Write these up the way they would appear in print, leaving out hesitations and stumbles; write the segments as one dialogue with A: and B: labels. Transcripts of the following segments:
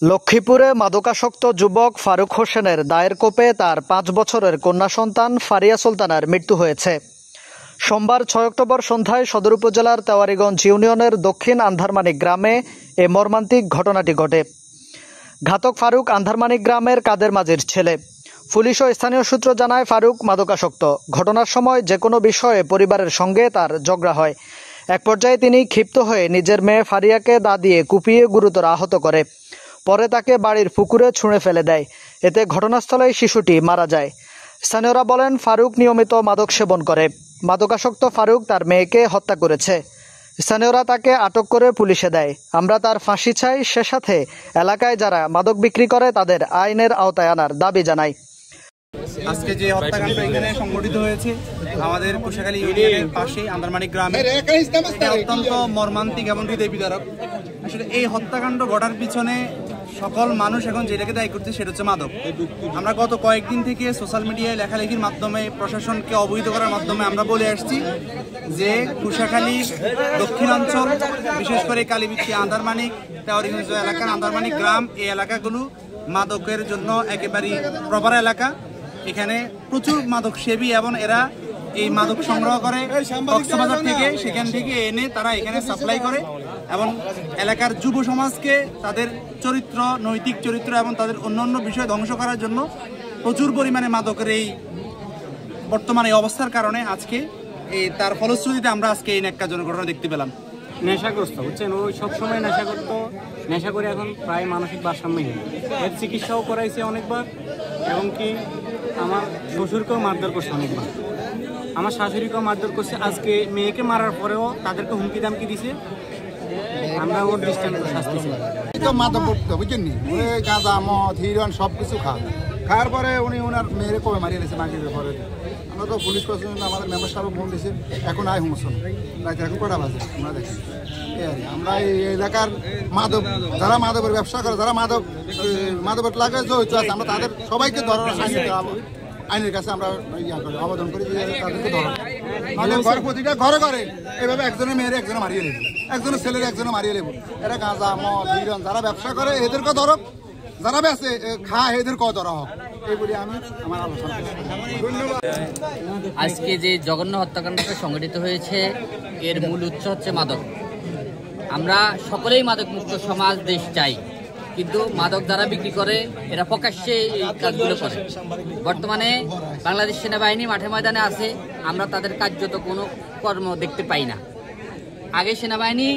A: লক্ষ্মীপুরে মাদকাসক্ত যুবক ফারুক হোসেনের দায়ের কোপে তার ৫ বছরের কন্যা সন্তান ফারিয়া সুলতানার মৃত্যু হয়েছে। সোমবার ৬ অক্টোবর সন্ধ্যায় সদর উপজেলার তেওয়ারীগঞ্জ ইউনিয়নের দক্ষিণ আন্ধারমানিক গ্রামে এ মর্মান্তিক ঘটনাটি ঘটে। ঘাতক ফারুক আন্ধারমানিক গ্রামের কাদের মাঝির ছেলে। পুলিশ ও স্থানীয় সূত্র জানায়, ফারুক মাদকাসক্ত। ঘটনার সময় যে কোনো বিষয়ে পরিবারের সঙ্গে তার ঝগড়া হয়। এক পর্যায়ে তিনি ক্ষিপ্ত হয়ে নিজের মেয়ে ফারিয়াকে দা দিয়ে কুপিয়ে গুরুতর আহত করে। পরে তাকে বাড়ির পুকুরে ছুঁড়ে ফেলে দেয়। এতে ঘটনাস্থলেই শিশুটি মারা যায়। স্থানীয়রা বলেন, ফারুক নিয়মিত মাদক সেবন করে। মাদকাসক্ত ফারুক তার মেয়েকে হত্যা করেছে। স্থানীয়রা তাকে আটক করে পুলিশে দেয়। আমরা তার ফাঁসি চাই, সে সাথে এলাকায় যারা মাদক বিক্রি করে তাদের আইনের আওতায় আনার দাবি জানাই।
B: আজকে যে হত্যাকাণ্ড এখানে সংঘটিত হয়েছে আমাদের কুশাখালী ইউনিয়নের পাশে আন্ধারমানিক গ্রামে, অত্যন্ত মর্মান্তিক এবং হৃদয় বিদারক। আসলে এই হত্যাকাণ্ড ঘটার পিছনে সকল মানুষ এখন যেটাকে দায়ী করছে সেটা হচ্ছে মাদক। আমরা গত কয়েকদিন থেকে সোশ্যাল মিডিয়ায় লেখালেখির মাধ্যমে প্রশাসনকে অবহিত করার মাধ্যমে আমরা বলে আসছি যে কুশাখালী দক্ষিণাঞ্চল, বিশেষ করে কালীবিচ্ছি, আন্ধারমানিক, তেওয়ারীগঞ্জ এলাকার আন্ধারমানিক গ্রাম, এই এলাকাগুলো মাদকের জন্য একেবারেই প্রপার এলাকা। এখানে প্রচুর মাদক সেবী এবং এরা এই মাদক সংগ্রহ করে কক্সবাজার থেকে, সেখান থেকে এনে তারা এখানে সাপ্লাই করে এবং এলাকার যুব সমাজকে তাদের চরিত্র, নৈতিক চরিত্র এবং তাদের অন্যান্য বিষয় ধ্বংস করার জন্য প্রচুর পরিমাণে মাদকের এই বর্তমানে এই অবস্থার কারণে আজকে তার ফলশ্রুতিতে আমরা আজকে এই ন্যাক্কাজনক ঘটনা দেখতে পেলাম।
C: নেশাগ্রস্ত, বুঝছেন, ওই সবসময় নেশা করতো। নেশা করে এখন প্রায় মানসিক ভারসাম্যহীন। এর চিকিৎসাও করাইছে অনেকবার, এবং কি আমার শ্বশুরকেও মারধর করছে অনেকবার, আমার শাশুড়িকেও মারধর করছে। আজকে মেয়েকে মারার পরেও তাদেরকে হুমকি দামকি দিছে। আমরা ওর দৃষ্টান্ত শাস্তি চাই।
D: মাদক করতে বুঝছেন নি, গাঁজা, মদ, হিরোইন সব কিছু খাওয়ার পরে উনি ওনার মেয়েরে কবে মারিয়ে দিয়েছে মাগরিবের পরে। আমরা তো পুলিশ প্রশাসন আমাদের মেম্বার সাহেব ফোন দিয়েছে, এখন আয় হুমসন রাতে এখন কটা বাজে আমরা দেখি। আমরা এই এলাকার মাদক, যারা মাদকের ব্যবসা করে, যারা মাদকের লাগে জড়িত আছে, আমরা তাদের সবাইকে ধরার আইনের কাছে আমরা আবেদন করি যে তাদেরকে ধরা। প্রতিটা ঘরে ঘরে এইভাবে একজনের মেয়েরে একজনে মারিয়ে নেব, একজনের ছেলের একজনে মারিয়ে নেব। এরা গাঁজা, মদ, হিরোইন যারা ব্যবসা করে এদেরকে ধরক, যারা বেঁচে খায় এদেরকেও ধরা হোক, এই বলে আমি আমার আলোচনা।
E: আজকে যে জঘন্য হত্যাকাণ্ডটা সংঘটিত হয়েছে এর মূল উৎস হচ্ছে মাদক। আমরা সকলেই মাদক মুক্ত সমাজ, দেশ চাই, কিন্তু মাদক যারা বিক্রি করে এরা প্রকাশ্যে এই কাজগুলো করে। বর্তমানে বাংলাদেশ সেনাবাহিনী মাঠে ময়দানে আছে, আমরা তাদের কার্যত কোনো কর্ম দেখতে পাই না। আগে সেনাবাহিনী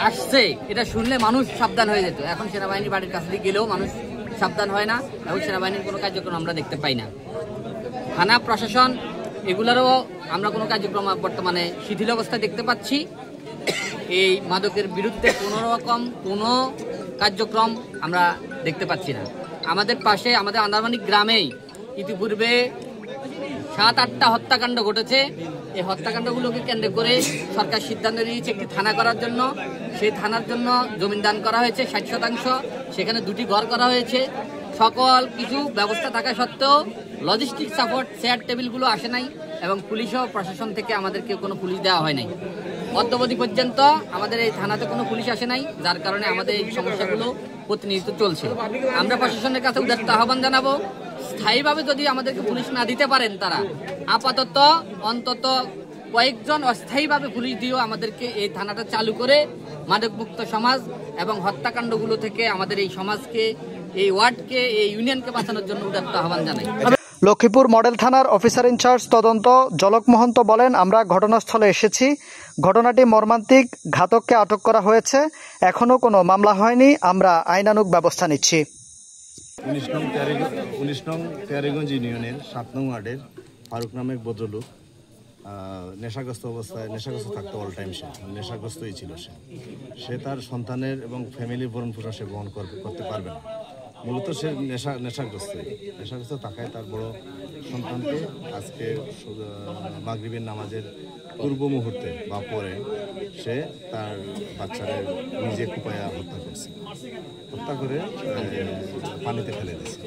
E: আসছে এটা শুনলে মানুষ সাবধান হয়ে যেত, এখন সেনাবাহিনী বাড়ির কাছে দিয়ে গেলেও মানুষ সাবধান হয় না, এবং সেনাবাহিনীর কোনো কার্যক্রম আমরা দেখতে পাই না। থানা প্রশাসন এগুলোরও আমরা কোনো কার্যক্রম বর্তমানে শিথিল অবস্থা দেখতে পাচ্ছি। এই মাদকের বিরুদ্ধে কোনো রকম কোনো কার্যক্রম আমরা দেখতে পাচ্ছি না। আমাদের পাশে, আমাদের আন্ধারমানিক গ্রামেই ইতিপূর্বে 7-8টা হত্যাকাণ্ড ঘটেছে। এই হত্যাকাণ্ডগুলোকে কেন্দ্র করে সরকার সিদ্ধান্ত নিয়েছে একটি থানা করার জন্য। সেই থানার জন্য জমি দান করা হয়েছে 60%, সেখানে 2টি ঘর করা হয়েছে। সকল কিছু ব্যবস্থা থাকা সত্ত্বেও লজিস্টিক সাপোর্ট, চেয়ার টেবিলগুলো আসে নাই, এবং পুলিশ ও প্রশাসন থেকে আমাদেরকে কোনো পুলিশ দেওয়া হয় নাই। অদ্যাবধি পর্যন্ত আমাদের এই থানাতে কোনো পুলিশ আসে নাই, যার কারণে আমাদের এই সমস্যাগুলো প্রতিনিয়ত চলছে। আমরা প্রশাসনের কাছে উদাত্ত আহ্বান জানাবো, স্থায়ীভাবে যদি আমাদেরকে পুলিশ না দিতে পারেন তারা, আপাতত অন্তত কয়েকজন অস্থায়ীভাবে পুলিশ দিয়েও আমাদেরকে এই থানাটা চালু করে মাদকমুক্ত সমাজ এবং হত্যাকাণ্ডগুলো থেকে আমাদের এই সমাজকে, এই ওয়ার্ডকে, এই ইউনিয়নকে বাঁচানোর জন্য উদাত্ত আহ্বান জানাই।
A: লক্ষ্মীপুর মডেল থানার অফিসার ইনচার্জ তদন্ত জলক মহন্ত বলেন, আমরা ঘটনাস্থলে এসেছি। ঘটনাটি মর্মান্তিক, ঘাতককে আটক করা হয়েছে, এখনো কোনো মামলা হয়নি, আমরা আইনানুগ ব্যবস্থা নিচ্ছি।
F: 19 নং তেওয়ারীগঞ্জ ইউনিয়নের 7 নং ওয়ার্ডের ফারুক নামের ভদ্রলোক নেশাগ্রস্ত থাকতো, অল টাইম সে নেশাগ্রস্তই ছিল। সে তার সন্তানের এবং ফ্যামিলির ভরণ পোষণ সে বহন করতে পারবে না। মূলত সে নেশাগ্রস্ত থাকায় তার বড় সন্তানকে আজকে মাগরিবের নামাজের পূর্ব মুহূর্তে বা পরে সে তার বাচ্চাদের নিজে কুপায়া হত্যা করে পানিতে ফেলে দিয়েছে।